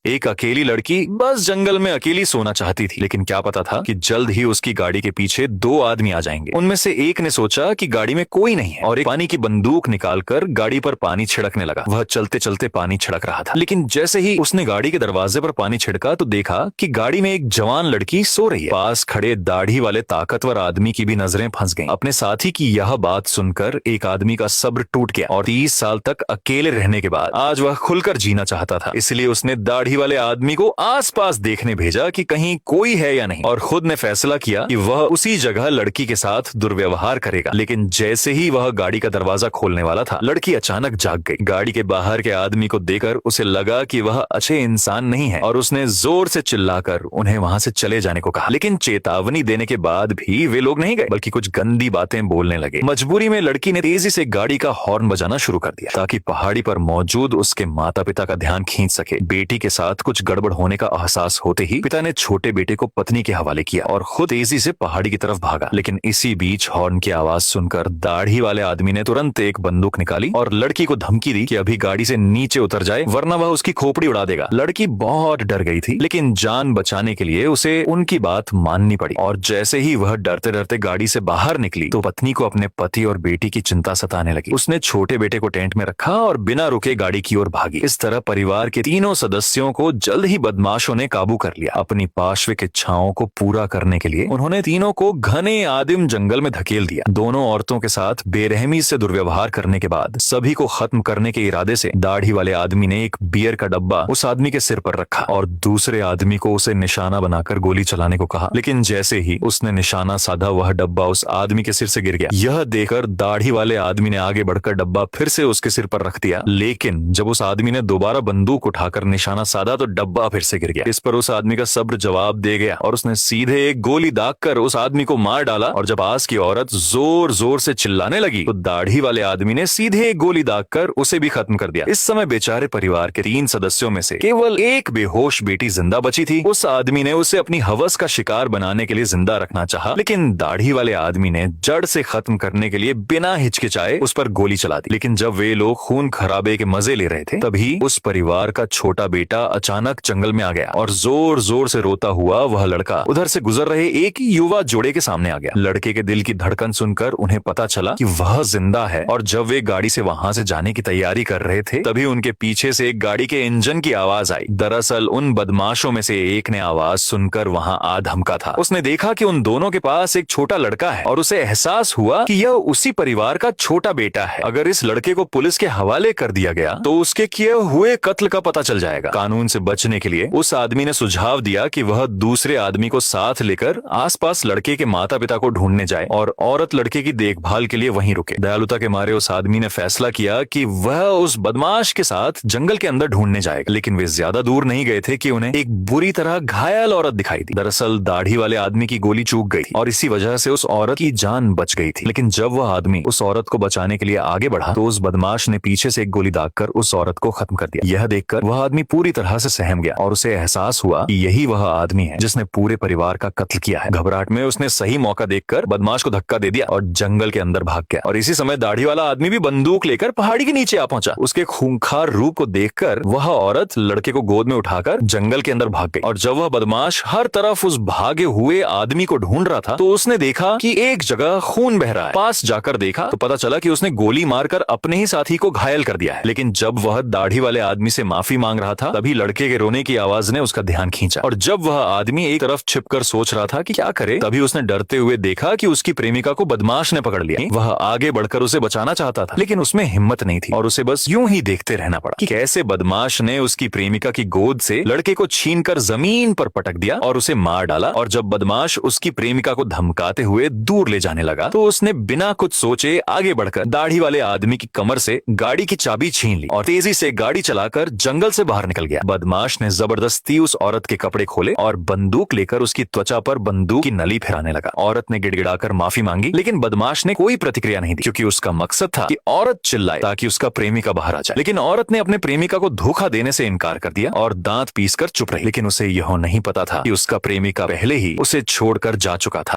एक अकेली लड़की बस जंगल में अकेली सोना चाहती थी, लेकिन क्या पता था कि जल्द ही उसकी गाड़ी के पीछे दो आदमी आ जाएंगे। उनमें से एक ने सोचा कि गाड़ी में कोई नहीं है और एक पानी की बंदूक निकालकर गाड़ी पर पानी छिड़कने लगा। वह चलते चलते पानी छिड़क रहा था, लेकिन जैसे ही उसने गाड़ी के दरवाजे पर पानी छिड़का तो देखा कि गाड़ी में एक जवान लड़की सो रही है। पास खड़े दाढ़ी वाले ताकतवर आदमी की भी नजरें फंस गईं। अपने साथी की यह बात सुनकर एक आदमी का सब्र टूट गया और 30 साल तक अकेले रहने के बाद आज वह खुलकर जीना चाहता था। इसलिए उसने दाढ़ी वाले आदमी को आसपास देखने भेजा कि कहीं कोई है या नहीं, और खुद ने फैसला किया कि वह उसी जगह लड़की के साथ दुर्व्यवहार करेगा। लेकिन जैसे ही वह गाड़ी का दरवाजा खोलने वाला था, लड़की अचानक जाग गई। गाड़ी के बाहर के आदमी को देखकर उसे लगा कि वह अच्छे इंसान नहीं है और उसने जोर से चिल्लाकर उन्हें वहां से चले जाने को कहा। लेकिन चेतावनी देने के बाद भी वे लोग नहीं गए, बल्कि कुछ गंदी बातें बोलने लगे। मजबूरी में लड़की ने तेजी से गाड़ी का हॉर्न बजाना शुरू कर दिया ताकि पहाड़ी पर मौजूद उसके माता पिता का ध्यान खींच सके। बेटी के साथ कुछ गड़बड़ होने का एहसास होते ही पिता ने छोटे बेटे को पत्नी के हवाले किया और खुद तेजी से पहाड़ी की तरफ भागा। लेकिन इसी बीच हॉर्न की आवाज सुनकर दाढ़ी वाले आदमी ने तुरंत एक बंदूक निकाली और लड़की को धमकी दी कि अभी गाड़ी से नीचे उतर जाए, वरना वह उसकी खोपड़ी उड़ा देगा। लड़की बहुत डर गई थी, लेकिन जान बचाने के लिए उसे उनकी बात माननी पड़ी। और जैसे ही वह डरते डरते गाड़ी से बाहर निकली तो पत्नी को अपने पति और बेटी की चिंता सताने लगी। उसने छोटे बेटे को टेंट में रखा और बिना रुके गाड़ी की ओर भागी। इस तरह परिवार के तीनों सदस्यों को जल्द ही बदमाशों ने काबू कर लिया। अपनी पाशविक इच्छाओं को पूरा करने के लिए उन्होंने तीनों को घने आदिम जंगल में धकेल दिया। दोनों औरतों के साथ बेरहमी से दुर्व्यवहार करने के बाद सभी को खत्म करने के इरादे से दाढ़ी वाले आदमी ने एक बियर का डब्बा उस आदमी के सिर पर रखा और दूसरे आदमी को उसे निशाना बनाकर गोली चलाने को कहा। लेकिन जैसे ही उसने निशाना साधा, वह डब्बा उस आदमी के सिर से गिर गया। यह देखकर दाढ़ी वाले आदमी ने आगे बढ़कर डब्बा फिर से उसके सिर पर रख दिया। लेकिन जब उस आदमी ने दोबारा बंदूक उठाकर निशाना साधा तो डब्बा फिर से गिर गया। इस पर उस आदमी का सब्र जवाब दे गया और उसने सीधे एक गोली दागकर उस आदमी को मार डाला। और जब पास की औरत जोर जोर से चिल्लाने लगी तो दाढ़ी वाले आदमी ने सीधे एक गोली दागकर उसे भी खत्म कर दिया। इस समय बेचारे परिवार के 3 सदस्यों में से केवल एक बेहोश बेटी जिंदा बची थी। उस आदमी ने उसे अपनी हवस का शिकार बनाने के लिए जिंदा रखना चाहा, लेकिन दाढ़ी वाले आदमी ने जड़ से खत्म करने के लिए बिना हिचकिचाए उस पर गोली चला दी। लेकिन जब वे लोग खून खराबे के मजे ले रहे थे, तभी उस परिवार का छोटा बेटा अचानक जंगल में आ गया और जोर जोर से रोता हुआ वह लड़का उधर से गुजर रहे एक युवा जोड़े के सामने आ गया। लड़के के दिल की धड़कन सुनकर उन्हें पता चला कि वह जिंदा है और जब वे गाड़ी से वहां से जाने की तैयारी कर रहे थे, तभी उनके पीछे से एक गाड़ी के इंजन की आवाज आई। दरअसल उन बदमाशों में से एक ने आवाज सुनकर वहां आ धमका था। उसने देखा कि उन दोनों के पास एक छोटा लड़का है और उसे एहसास हुआ कि यह उसी परिवार का छोटा बेटा है। अगर इस लड़के को पुलिस के हवाले कर दिया गया तो उसके किए हुए कत्ल का पता चल जाएगा। कानून से बचने के लिए उस आदमी ने सुझाव दिया कि वह दूसरे आदमी को साथ लेकर आसपास लड़के के माता पिता को ढूंढने जाए और औरत लड़के की देखभाल के लिए वहीं रुके। दयालुता के मारे उस आदमी ने फैसला किया कि वह उस बदमाश के साथ जंगल के अंदर ढूंढने जाएगा। लेकिन वे ज्यादा दूर नहीं गए थे कि उन्हें एक बुरी तरह घायल औरत दिखाई दी। दरअसल दाढ़ी वाले आदमी की गोली चूक गई थी और इसी वजह से उस औरत की जान बच गई थी। लेकिन जब वह आदमी उस औरत को बचाने के लिए आगे बढ़ा तो उस बदमाश ने पीछे से एक गोली दागकर उस औरत को खत्म कर दिया। यह देखकर वह आदमी पूरी तरह से सहम गया और उसे एहसास हुआ कि यही वह आदमी है जिसने पूरे परिवार का कत्ल किया है। घबराहट में उसने सही मौका देखकर बदमाश को धक्का दे दिया और जंगल के अंदर भाग गया। और इसी समय दाढ़ी वाला आदमी भी बंदूक लेकर पहाड़ी के नीचे आ पहुंचा। उसके खूंखार रूप को देखकर वह औरत लड़के को गोद में उठाकर जंगल के अंदर भाग गई। और जब वह बदमाश हर तरफ उस भागे हुए आदमी को ढूंढ रहा था तो उसने देखा कि एक जगह खून बह रहा है। पास जाकर देखा तो पता चला कि उसने गोली मारकर अपने ही साथी को घायल कर दिया है। लेकिन जब वह दाढ़ी वाले आदमी से माफी मांग रहा था, तभी लड़के के रोने की आवाज ने उसका ध्यान खींचा। और जब वह आदमी एक तरफ छिपकर सोच रहा था कि क्या करे, तभी उसने डरते हुए देखा कि उसकी प्रेमिका को बदमाश ने पकड़ लिया। वह आगे बढ़कर उसे बचाना चाहता था, लेकिन उसमें हिम्मत नहीं थी और उसे बस यूं ही देखते रहना पड़ा कि कैसे बदमाश ने उसकी प्रेमिका की गोद से लड़के को छीनकर जमीन पर पटक दिया और उसे मार डाला। और जब बदमाश उसकी प्रेमिका को धमकाते हुए दूर ले जाने लगा तो उसने बिना कुछ सोचे आगे बढ़कर दाढ़ी वाले आदमी की कमर से गाड़ी की चाबी छीन ली और तेजी से गाड़ी चलाकर जंगल से बाहर निकल गया। बदमाश ने जबरदस्ती उस औरत के कपड़े खोले और बंदूक लेकर उसकी त्वचा पर बंदूक की नली फिराने लगा। औरत ने गिड़गिड़ाकर माफी मांगी, लेकिन बदमाश ने कोई प्रतिक्रिया नहीं दी, क्योंकि उसका मकसद था कि औरत चिल्लाए ताकि उसका प्रेमिका बाहर आ जाए। लेकिन औरत ने अपने प्रेमिका को धोखा देने से इनकार कर दिया और दांत पीसकर चुप रही। लेकिन उसे यह नहीं पता था कि उसका प्रेमिका पहले ही उसे छोड़कर जा चुका था।